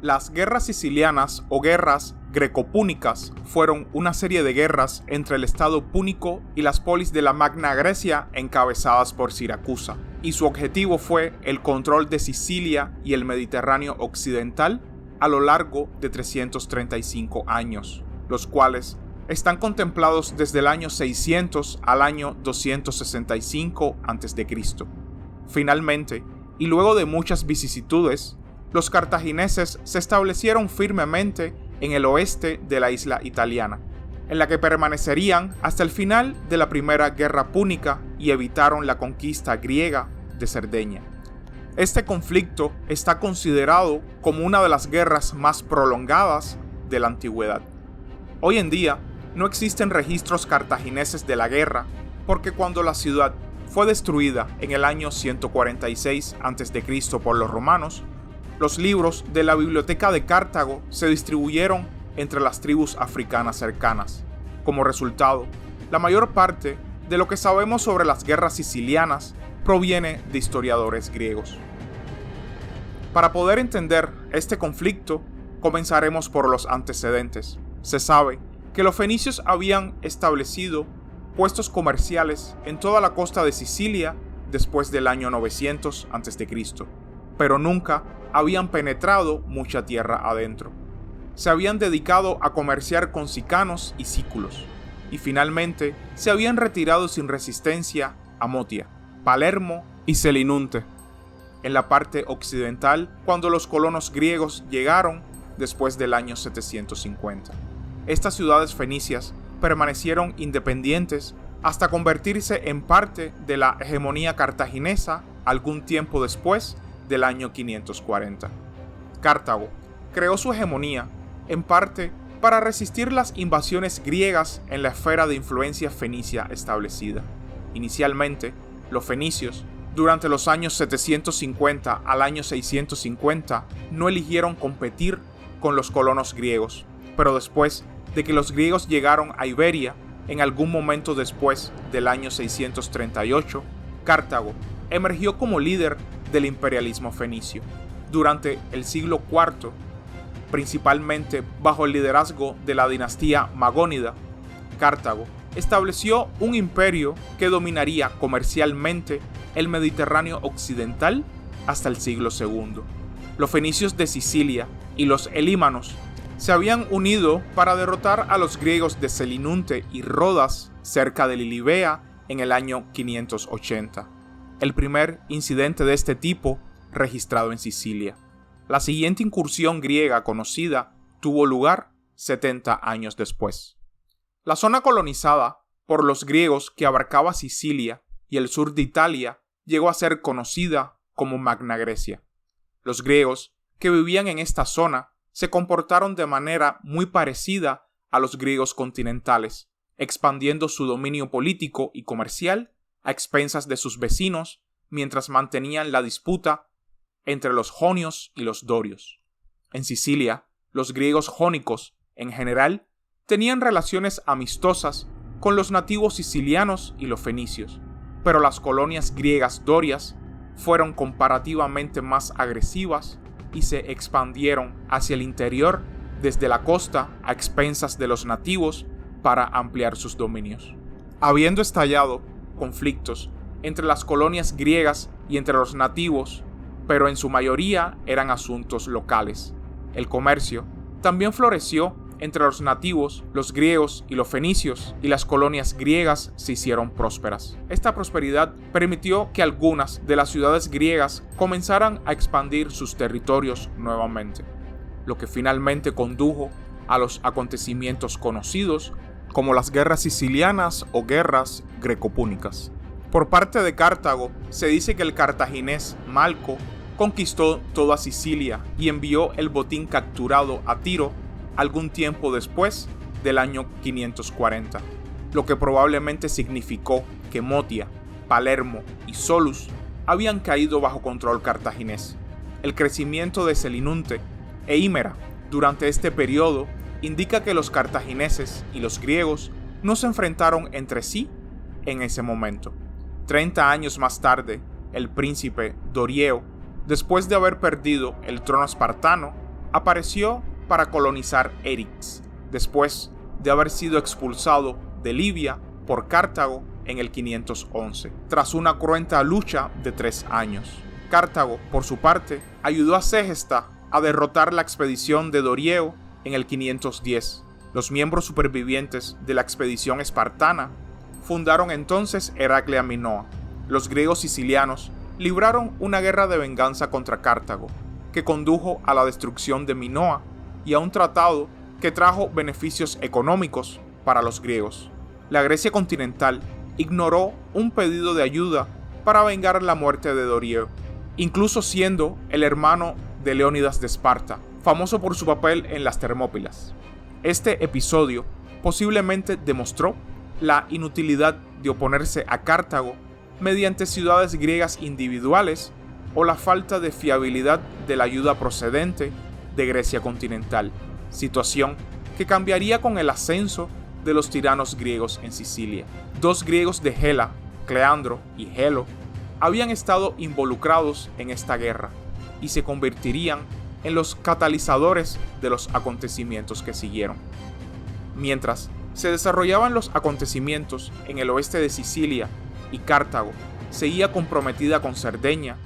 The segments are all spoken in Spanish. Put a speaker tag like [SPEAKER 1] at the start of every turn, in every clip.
[SPEAKER 1] Las guerras sicilianas o guerras greco-púnicas fueron una serie de guerras entre el estado púnico y las polis de la Magna Grecia encabezadas por Siracusa, y su objetivo fue el control de Sicilia y el Mediterráneo occidental a lo largo de 335 años, los cuales están contemplados desde el año 600 al año 265 a.C. Finalmente, y luego de muchas vicisitudes, los cartagineses se establecieron firmemente en el oeste de la isla italiana, en la que permanecerían hasta el final de la Primera Guerra Púnica y evitaron la conquista griega de Cerdeña. Este conflicto está considerado como una de las guerras más prolongadas de la antigüedad. Hoy en día no existen registros cartagineses de la guerra, porque cuando la ciudad fue destruida en el año 146 a.C. por los romanos, los libros de la biblioteca de Cartago se distribuyeron entre las tribus africanas cercanas. Como resultado, la mayor parte de lo que sabemos sobre las guerras sicilianas proviene de historiadores griegos. Para poder entender este conflicto, comenzaremos por los antecedentes. Se sabe que los fenicios habían establecido puestos comerciales en toda la costa de Sicilia después del año 900 a.C., pero nunca habían penetrado mucha tierra adentro. Se habían dedicado a comerciar con sicanos y sículos, y finalmente se habían retirado sin resistencia a Motia, Palermo y Selinunte, en la parte occidental cuando los colonos griegos llegaron después del año 750. Estas ciudades fenicias permanecieron independientes hasta convertirse en parte de la hegemonía cartaginesa algún tiempo después del año 540. Cartago creó su hegemonía en parte para resistir las invasiones griegas en la esfera de influencia fenicia establecida. Inicialmente, los fenicios, durante los años 750 al año 650, no eligieron competir con los colonos griegos, pero después de que los griegos llegaron a Iberia, en algún momento después del año 638, Cartago emergió como líder del imperialismo fenicio. Durante el siglo IV, principalmente bajo el liderazgo de la dinastía magónida, Cartago estableció un imperio que dominaría comercialmente el Mediterráneo occidental hasta el siglo II. Los fenicios de Sicilia y los elímanos se habían unido para derrotar a los griegos de Selinunte y Rodas cerca de Lilibea en el año 580. El primer incidente de este tipo registrado en Sicilia. La siguiente incursión griega conocida tuvo lugar 70 años después. La zona colonizada por los griegos que abarcaba Sicilia y el sur de Italia llegó a ser conocida como Magna Grecia. Los griegos que vivían en esta zona se comportaron de manera muy parecida a los griegos continentales, expandiendo su dominio político y comercial a expensas de sus vecinos mientras mantenían la disputa entre los jonios y los dorios. En Sicilia, los griegos jónicos, en general, tenían relaciones amistosas con los nativos sicilianos y los fenicios, pero las colonias griegas dorias fueron comparativamente más agresivas y se expandieron hacia el interior desde la costa a expensas de los nativos para ampliar sus dominios. Habiendo estallado conflictos entre las colonias griegas y entre los nativos, pero en su mayoría eran asuntos locales. El comercio también floreció entre los nativos, los griegos y los fenicios, y las colonias griegas se hicieron prósperas. Esta prosperidad permitió que algunas de las ciudades griegas comenzaran a expandir sus territorios nuevamente, lo que finalmente condujo a los acontecimientos conocidos como las guerras sicilianas o guerras grecopúnicas. Por parte de Cartago, se dice que el cartaginés Malco conquistó toda Sicilia y envió el botín capturado a Tiro algún tiempo después del año 540, lo que probablemente significó que Motia, Palermo y Solus habían caído bajo control cartaginés. El crecimiento de Selinunte e Himera durante este periodo indica que los cartagineses y los griegos no se enfrentaron entre sí en ese momento. 30 años más tarde, el príncipe Dorieo, después de haber perdido el trono espartano, apareció para colonizar Erix, después de haber sido expulsado de Libia por Cartago en el 511, tras una cruenta lucha de 3 años. Cartago, por su parte, ayudó a Segesta a derrotar la expedición de Dorieo en el 510. Los miembros supervivientes de la expedición espartana fundaron entonces Heraclea Minoa. Los griegos sicilianos libraron una guerra de venganza contra Cartago, que condujo a la destrucción de Minoa y a un tratado que trajo beneficios económicos para los griegos. La Grecia continental ignoró un pedido de ayuda para vengar la muerte de Dorieo, incluso siendo el hermano de Leónidas de Esparta, famoso por su papel en las Termópilas. Este episodio posiblemente demostró la inutilidad de oponerse a Cartago mediante ciudades griegas individuales o la falta de fiabilidad de la ayuda procedente de Grecia continental, situación que cambiaría con el ascenso de los tiranos griegos en Sicilia. 2 griegos de Gela, Cleandro y Gelo, habían estado involucrados en esta guerra y se convertirían en los catalizadores de los acontecimientos que siguieron. Mientras se desarrollaban los acontecimientos en el oeste de Sicilia y Cartago seguía comprometida con Cerdeña,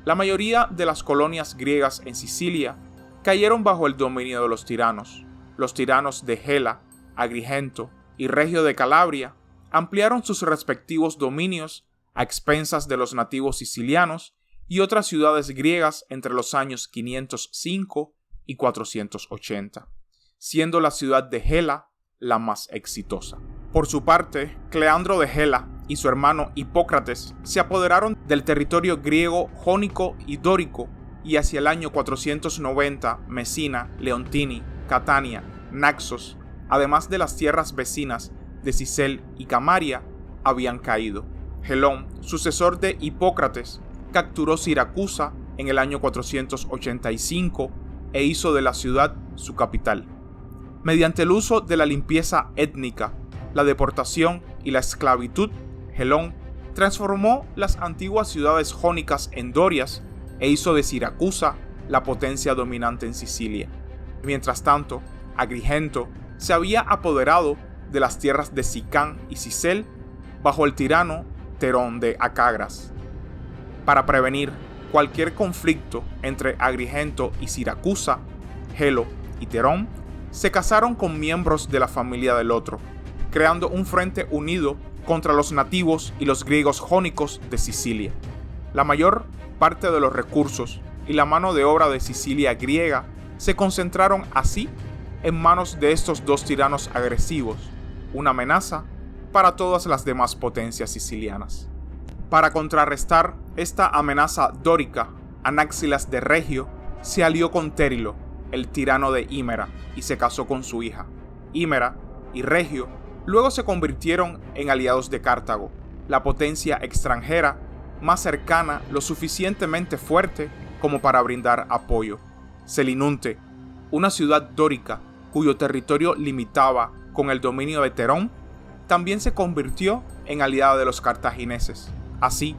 [SPEAKER 1] la mayoría de las colonias griegas en Sicilia cayeron bajo el dominio de los tiranos. Los tiranos de Gela, Agrigento y Regio de Calabria ampliaron sus respectivos dominios a expensas de los nativos sicilianos y otras ciudades griegas entre los años 505 y 480, siendo la ciudad de Gela la más exitosa. Por su parte, Cleandro de Gela y su hermano Hipócrates se apoderaron del territorio griego jónico y dórico, y hacia el año 490 Mesina, Leontini, Catania, Naxos, además de las tierras vecinas de Sicel y Camaria, habían caído. Gelón, sucesor de Hipócrates, capturó Siracusa en el año 485 e hizo de la ciudad su capital. Mediante el uso de la limpieza étnica, la deportación y la esclavitud, Gelón transformó las antiguas ciudades jónicas en dorias e hizo de Siracusa la potencia dominante en Sicilia. Mientras tanto, Agrigento se había apoderado de las tierras de Sicán y Sicel bajo el tirano Terón de Acagras. Para prevenir cualquier conflicto entre Agrigento y Siracusa, Gelo y Terón se casaron con miembros de la familia del otro, creando un frente unido contra los nativos y los griegos jónicos de Sicilia. La mayor parte de los recursos y la mano de obra de Sicilia griega se concentraron así en manos de estos 2 tiranos agresivos, una amenaza para todas las demás potencias sicilianas. Para contrarrestar esta amenaza dórica, Anáxilas de Regio se alió con Térilo, el tirano de Himera, y se casó con su hija. Himera y Regio luego se convirtieron en aliados de Cartago, la potencia extranjera más cercana lo suficientemente fuerte como para brindar apoyo. Selinunte, una ciudad dórica cuyo territorio limitaba con el dominio de Terón, también se convirtió en aliada de los cartagineses. Así,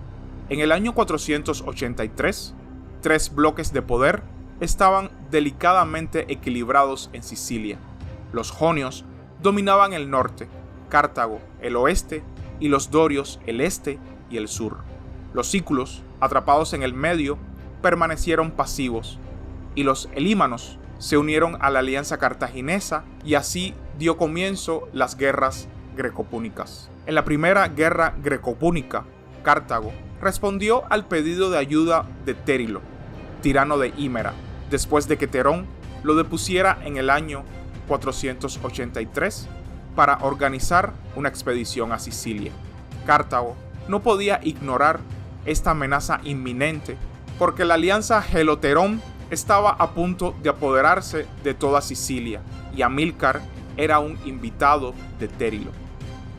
[SPEAKER 1] en el año 483, 3 bloques de poder estaban delicadamente equilibrados en Sicilia. Los jonios dominaban el norte, Cartago el oeste y los dorios el este y el sur. Los sículos, atrapados en el medio, permanecieron pasivos, y los elímanos se unieron a la alianza cartaginesa y así dio comienzo las guerras grecopúnicas. En la primera guerra grecopúnica, Cartago respondió al pedido de ayuda de Térilo, tirano de Himera, después de que Terón lo depusiera en el año 483 para organizar una expedición a Sicilia. Cartago no podía ignorar esta amenaza inminente porque la alianza Gelo-Terón estaba a punto de apoderarse de toda Sicilia y Amílcar era un invitado de Térilo.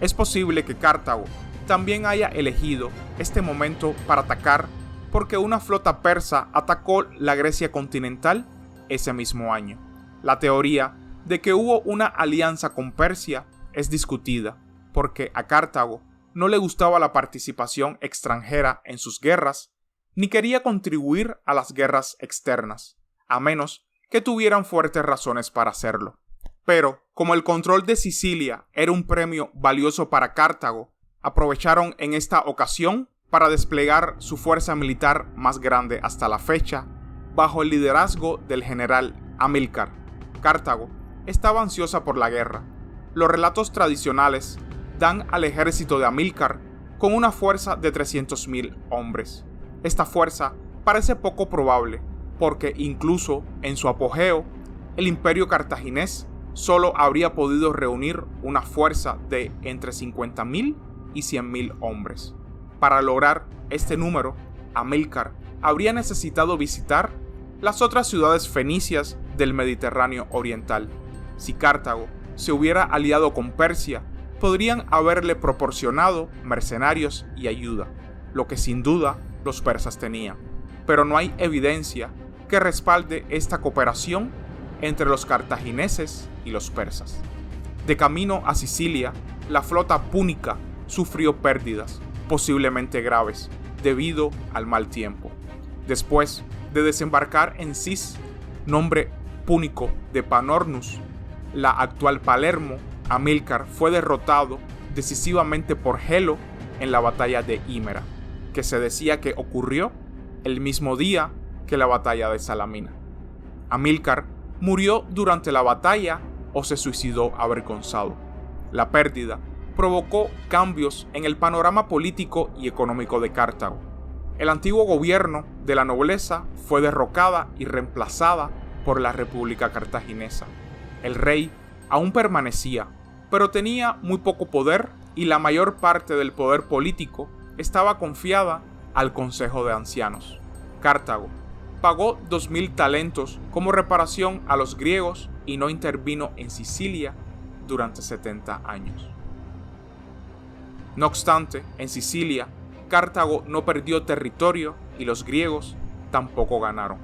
[SPEAKER 1] Es posible que Cartago también haya elegido este momento para atacar porque una flota persa atacó la Grecia continental ese mismo año. La teoría de que hubo una alianza con Persia es discutida porque a Cartago no le gustaba la participación extranjera en sus guerras ni quería contribuir a las guerras externas, a menos que tuvieran fuertes razones para hacerlo. Pero, como el control de Sicilia era un premio valioso para Cartago, aprovecharon en esta ocasión para desplegar su fuerza militar más grande hasta la fecha, bajo el liderazgo del general Amílcar. Cartago estaba ansiosa por la guerra. Los relatos tradicionales dan al ejército de Amílcar con una fuerza de 300.000 hombres. Esta fuerza parece poco probable, porque incluso en su apogeo, el imperio cartaginés solo habría podido reunir una fuerza de entre 50.000 y 100.000 hombres. Para lograr este número, Amílcar habría necesitado visitar las otras ciudades fenicias del Mediterráneo oriental. Si Cartago se hubiera aliado con Persia, podrían haberle proporcionado mercenarios y ayuda, lo que sin duda los persas tenían. Pero no hay evidencia que respalde esta cooperación entre los cartagineses y los persas. De camino a Sicilia, la flota púnica sufrió pérdidas, posiblemente graves, debido al mal tiempo. Después de desembarcar en Sis, nombre púnico de Panormus, la actual Palermo, Amílcar fue derrotado decisivamente por Gelo en la batalla de Himera, que se decía que ocurrió el mismo día que la batalla de Salamina. Amílcar murió durante la batalla o se suicidó avergonzado. La pérdida provocó cambios en el panorama político y económico de Cartago. El antiguo gobierno de la nobleza fue derrocada y reemplazada por la República Cartaginesa. El rey aún permanecía, pero tenía muy poco poder y la mayor parte del poder político estaba confiada al Consejo de Ancianos. Cartago pagó 2.000 talentos como reparación a los griegos y no intervino en Sicilia durante 70 años. No obstante, en Sicilia, Cartago no perdió territorio y los griegos tampoco ganaron.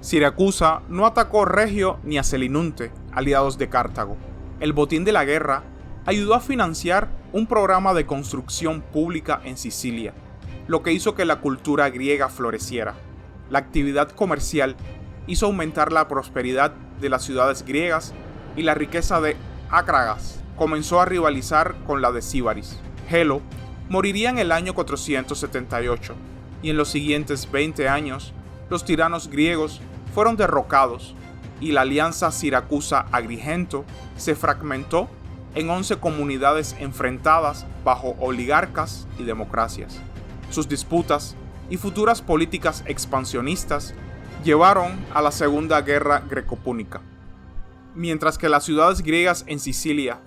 [SPEAKER 1] Siracusa no atacó Regio ni a Selinunte, aliados de Cartago. El botín de la guerra ayudó a financiar un programa de construcción pública en Sicilia, lo que hizo que la cultura griega floreciera. La actividad comercial hizo aumentar la prosperidad de las ciudades griegas y la riqueza de Acragas comenzó a rivalizar con la de Síbaris. Gelo moriría en el año 478 y en los siguientes 20 años los tiranos griegos fueron derrocados y la alianza Siracusa-Agrigento se fragmentó en 11 comunidades enfrentadas bajo oligarcas y democracias. Sus disputas y futuras políticas expansionistas llevaron a la Segunda Guerra Greco-Púnica. Mientras que las ciudades griegas en Sicilia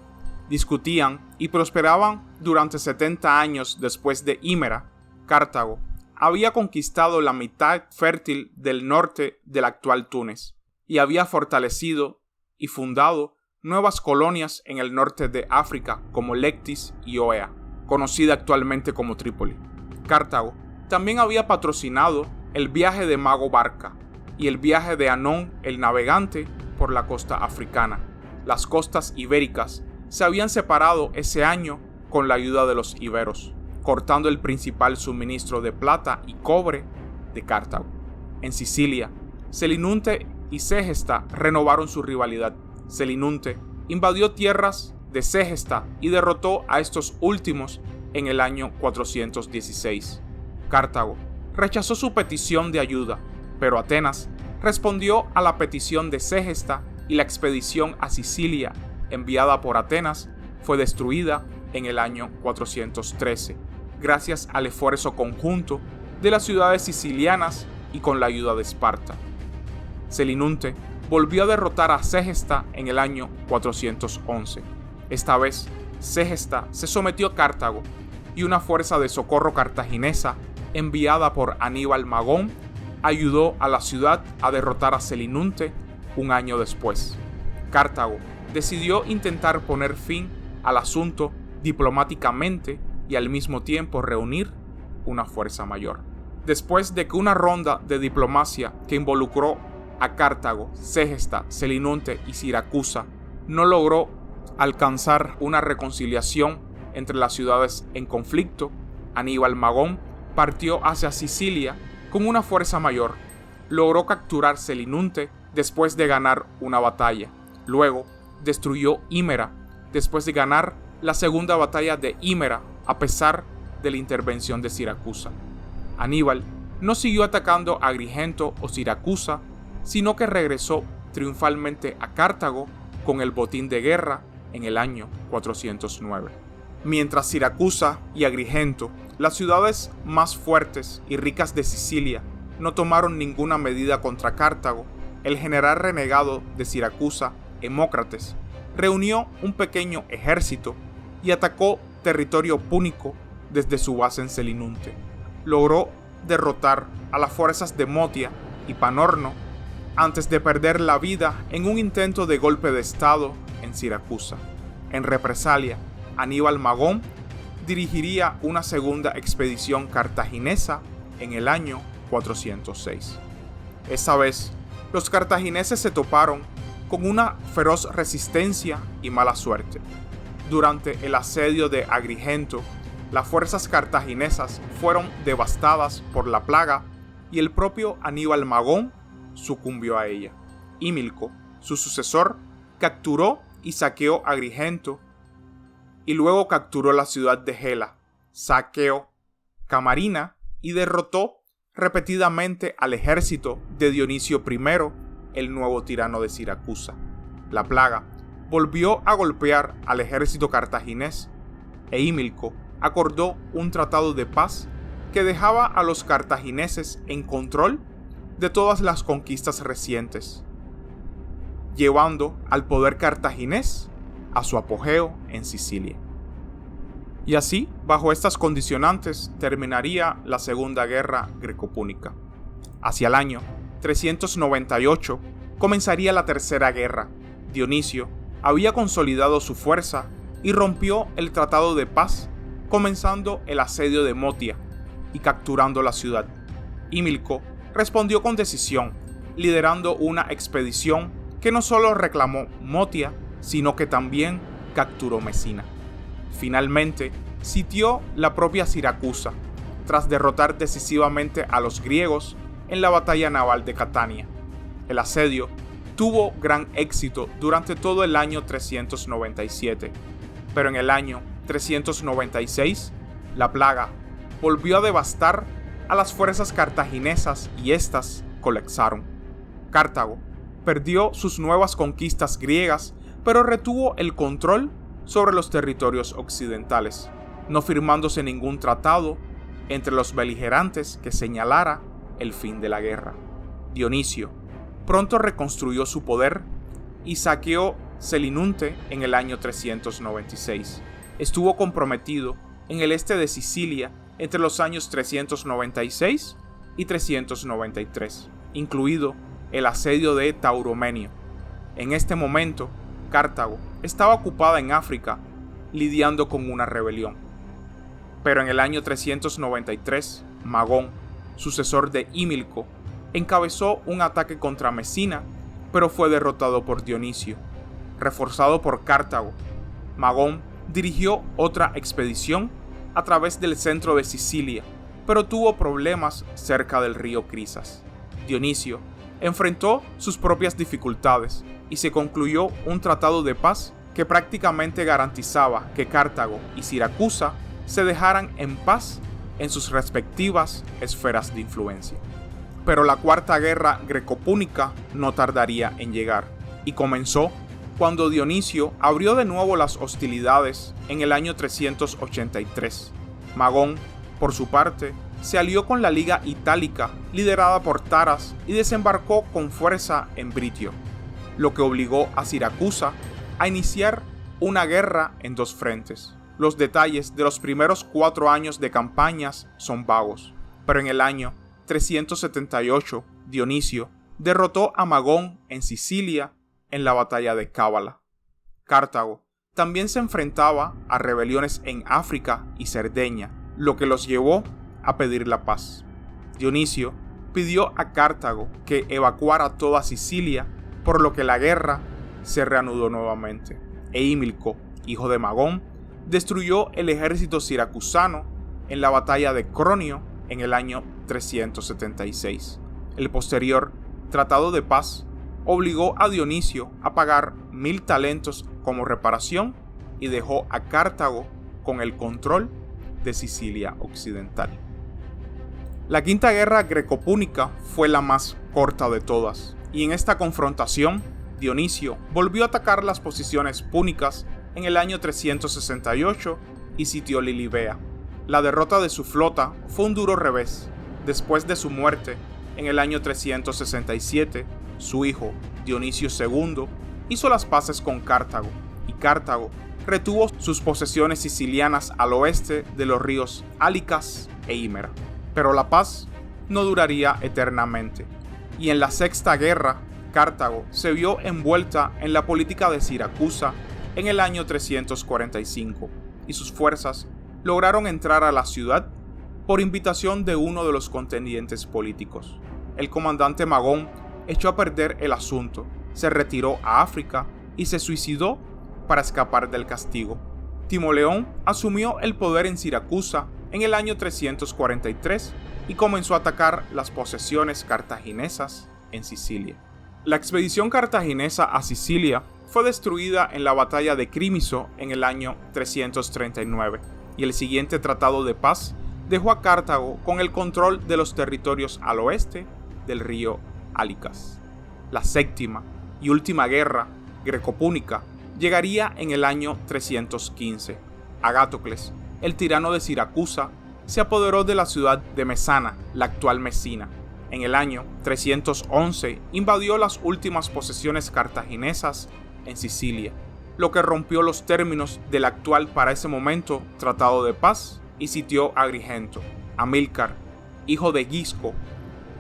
[SPEAKER 1] discutían y prosperaban durante 70 años después de Himera, Cartago había conquistado la mitad fértil del norte del actual Túnez y había fortalecido y fundado nuevas colonias en el norte de África como Lectis y Oea, conocida actualmente como Trípoli. Cartago también había patrocinado el viaje de Mago Barca y el viaje de Anón el Navegante por la costa africana. Las costas ibéricas se habían separado ese año con la ayuda de los iberos, cortando el principal suministro de plata y cobre de Cartago. En Sicilia, Selinunte y Segesta renovaron su rivalidad. Selinunte invadió tierras de Segesta y derrotó a estos últimos en el año 416. Cartago rechazó su petición de ayuda, pero Atenas respondió a la petición de Segesta y la expedición a Sicilia enviada por Atenas fue destruida en el año 413, gracias al esfuerzo conjunto de las ciudades sicilianas y con la ayuda de Esparta. Selinunte volvió a derrotar a Segesta en el año 411. Esta vez, Segesta se sometió a Cartago y una fuerza de socorro cartaginesa enviada por Aníbal Magón ayudó a la ciudad a derrotar a Selinunte un año después. Cartago decidió intentar poner fin al asunto diplomáticamente y al mismo tiempo reunir una fuerza mayor. Después de que una ronda de diplomacia que involucró a Cartago, Segesta, Selinunte y Siracusa no logró alcanzar una reconciliación entre las ciudades en conflicto, Aníbal Magón partió hacia Sicilia con una fuerza mayor logró capturar Selinunte después de ganar una batalla. Luego, destruyó Himera después de ganar la segunda batalla de Himera a pesar de la intervención de Siracusa. Aníbal no siguió atacando a Agrigento o Siracusa, sino que regresó triunfalmente a Cartago con el botín de guerra en el año 409. Mientras Siracusa y Agrigento, las ciudades más fuertes y ricas de Sicilia, no tomaron ninguna medida contra Cartago, el general renegado de Siracusa, Hemócrates, reunió un pequeño ejército y atacó territorio púnico desde su base en Selinunte. Logró derrotar a las fuerzas de Motia y Panorno antes de perder la vida en un intento de golpe de estado en Siracusa. En represalia, Aníbal Magón dirigiría una segunda expedición cartaginesa en el año 406. Esa vez, los cartagineses se toparon con una feroz resistencia y mala suerte. Durante el asedio de Agrigento, las fuerzas cartaginesas fueron devastadas por la plaga y el propio Aníbal Magón sucumbió a ella. Hímilco, su sucesor, capturó y saqueó Agrigento y luego capturó la ciudad de Gela, saqueó Camarina y derrotó repetidamente al ejército de Dionisio I, el nuevo tirano de Siracusa. La plaga volvió a golpear al ejército cartaginés e Hímilco acordó un tratado de paz que dejaba a los cartagineses en control de todas las conquistas recientes, llevando al poder cartaginés a su apogeo en Sicilia. Y así, bajo estas condicionantes, terminaría la Segunda Guerra Greco-Púnica. Hacia el año 398 comenzaría la Tercera Guerra. Dionisio había consolidado su fuerza y rompió el tratado de paz, comenzando el asedio de Motia y capturando la ciudad. Hímilco respondió con decisión, liderando una expedición que no solo reclamó Motia, sino que también capturó Mesina. Finalmente, sitió la propia Siracusa, tras derrotar decisivamente a los griegos en la batalla naval de Catania. El asedio tuvo gran éxito durante todo el año 397, pero en el año 396, la plaga volvió a devastar a las fuerzas cartaginesas y éstas colapsaron. Cartago perdió sus nuevas conquistas griegas, pero retuvo el control sobre los territorios occidentales, no firmándose ningún tratado entre los beligerantes que señalara el fin de la guerra. Dionisio pronto reconstruyó su poder y saqueó Selinunte en el año 396. Estuvo comprometido en el este de Sicilia entre los años 396 y 393, incluido el asedio de Tauromenio. En este momento, Cartago estaba ocupada en África, lidiando con una rebelión. Pero en el año 393, Magón, sucesor de Hímilco, encabezó un ataque contra Mesina, pero fue derrotado por Dionisio. Reforzado por Cartago, Magón dirigió otra expedición a través del centro de Sicilia, pero tuvo problemas cerca del río Crisas. Dionisio enfrentó sus propias dificultades y se concluyó un tratado de paz que prácticamente garantizaba que Cartago y Siracusa se dejaran en paz en sus respectivas esferas de influencia. Pero la Cuarta Guerra Greco-Púnica no tardaría en llegar, y comenzó cuando Dionisio abrió de nuevo las hostilidades en el año 383. Magón, por su parte, se alió con la Liga Itálica liderada por Taras y desembarcó con fuerza en Britio, lo que obligó a Siracusa a iniciar una guerra en dos frentes. Los detalles de los primeros 4 años de campañas son vagos, pero en el año 378 Dionisio derrotó a Magón en Sicilia en la batalla de Cábala. Cartago también se enfrentaba a rebeliones en África y Cerdeña, lo que los llevó a pedir la paz. Dionisio pidió a Cartago que evacuara toda Sicilia, por lo que la guerra se reanudó nuevamente, e Hímilco, hijo de Magón, destruyó el ejército siracusano en la batalla de Cronio en el año 376. El posterior Tratado de Paz obligó a Dionisio a pagar 1000 talentos como reparación y dejó a Cartago con el control de Sicilia Occidental. La Quinta Guerra Greco-Púnica fue la más corta de todas, y en esta confrontación, Dionisio volvió a atacar las posiciones púnicas en el año 368 y sitió Lilibea. La derrota de su flota fue un duro revés. Después de su muerte, en el año 367, su hijo, Dionisio II, hizo las paces con Cartago, y Cartago retuvo sus posesiones sicilianas al oeste de los ríos Álicas e Hímera. Pero la paz no duraría eternamente, y en la Sexta Guerra, Cartago se vio envuelta en la política de Siracusa en el año 345, y sus fuerzas lograron entrar a la ciudad por invitación de uno de los contendientes políticos. El comandante Magón echó a perder el asunto, se retiró a África y se suicidó para escapar del castigo. Timoleón asumió el poder en Siracusa en el año 343 y comenzó a atacar las posesiones cartaginesas en Sicilia. La expedición cartaginesa a Sicilia fue destruida en la batalla de Crímiso en el año 339, y el siguiente tratado de paz dejó a Cartago con el control de los territorios al oeste del río Álicas. La séptima y última guerra greco-púnica llegaría en el año 315. Agatocles, el tirano de Siracusa, se apoderó de la ciudad de Mesana, la actual Mesina. En el año 311 invadió las últimas posesiones cartaginesas en Sicilia, lo que rompió los términos del actual para ese momento Tratado de Paz y sitió a Agrigento. Amílcar, hijo de Gisco,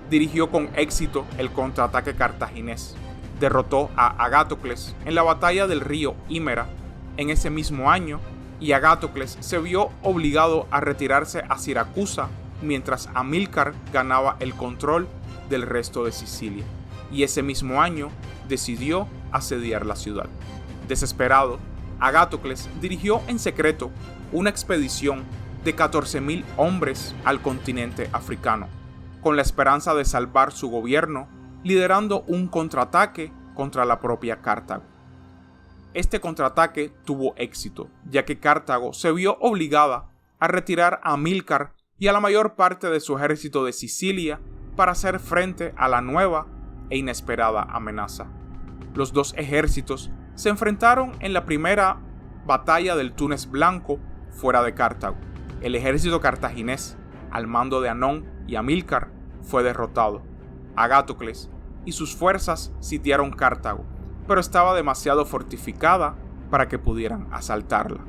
[SPEAKER 1] dirigió con éxito el contraataque cartaginés. Derrotó a Agatocles en la batalla del río Hímera en ese mismo año, y Agatocles se vio obligado a retirarse a Siracusa mientras Amílcar ganaba el control del resto de Sicilia, y ese mismo año decidió asediar la ciudad. Desesperado, Agatocles dirigió en secreto una expedición de 14.000 hombres al continente africano, con la esperanza de salvar su gobierno, liderando un contraataque contra la propia Cartago. Este contraataque tuvo éxito, ya que Cartago se vio obligada a retirar a Amílcar y a la mayor parte de su ejército de Sicilia para hacer frente a la nueva e inesperada amenaza. Los dos ejércitos se enfrentaron en la primera batalla del Túnez Blanco fuera de Cartago. El ejército cartaginés, al mando de Anón y Amílcar, fue derrotado. Agatocles y sus fuerzas sitiaron Cartago, pero estaba demasiado fortificada para que pudieran asaltarla.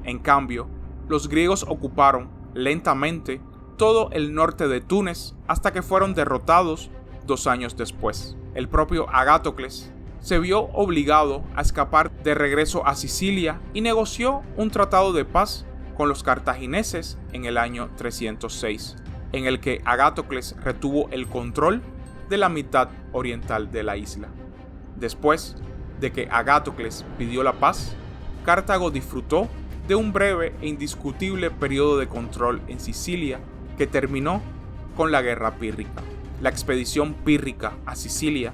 [SPEAKER 1] En cambio, los griegos ocuparon lentamente todo el norte de Túnez hasta que fueron derrotados 2 años después. El propio Agatocles se vio obligado a escapar de regreso a Sicilia y negoció un tratado de paz con los cartagineses en el año 306, en el que Agatocles retuvo el control de la mitad oriental de la isla. Después de que Agatocles pidió la paz, Cartago disfrutó de un breve e indiscutible periodo de control en Sicilia que terminó con la Guerra Pírrica. La expedición pírrica a Sicilia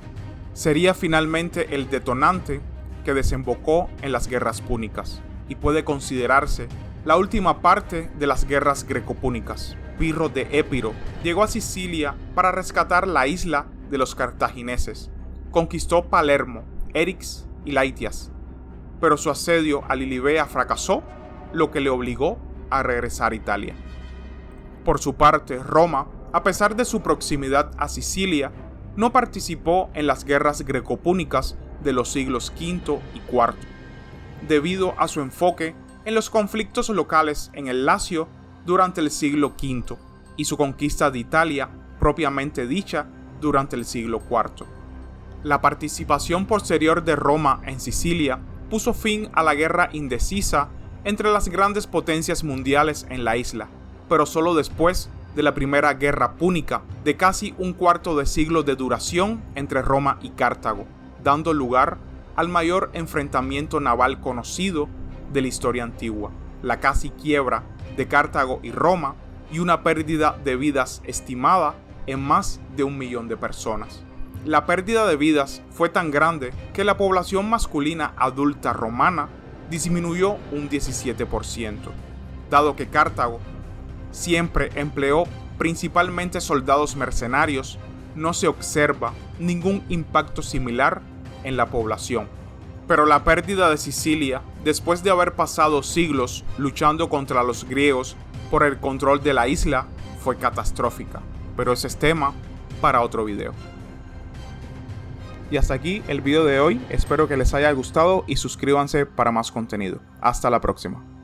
[SPEAKER 1] sería finalmente el detonante que desembocó en las guerras púnicas y puede considerarse la última parte de las guerras greco-púnicas. Pirro de Épiro llegó a Sicilia para rescatar la isla de los cartagineses. Conquistó Palermo, Erix y Laitias, pero su asedio a Lilibea fracasó, lo que le obligó a regresar a Italia. Por su parte, Roma, a pesar de su proximidad a Sicilia, no participó en las guerras greco-púnicas de los siglos V y IV, debido a su enfoque en los conflictos locales en el Lacio durante el siglo V y su conquista de Italia propiamente dicha durante el siglo IV. La participación posterior de Roma en Sicilia puso fin a la guerra indecisa entre las grandes potencias mundiales en la isla, pero solo después de la primera guerra púnica de casi un cuarto de siglo de duración entre Roma y Cartago, dando lugar al mayor enfrentamiento naval conocido de la historia antigua, la casi quiebra de Cartago y Roma y una pérdida de vidas estimada en más de 1 millón de personas. La pérdida de vidas fue tan grande que la población masculina adulta romana disminuyó un 17%, dado que Cartago siempre empleó principalmente soldados mercenarios. No se observa ningún impacto similar en la población. Pero la pérdida de Sicilia, después de haber pasado siglos luchando contra los griegos por el control de la isla, fue catastrófica. Pero ese es tema para otro video. Y hasta aquí el video de hoy, espero que les haya gustado y suscríbanse para más contenido. Hasta la próxima.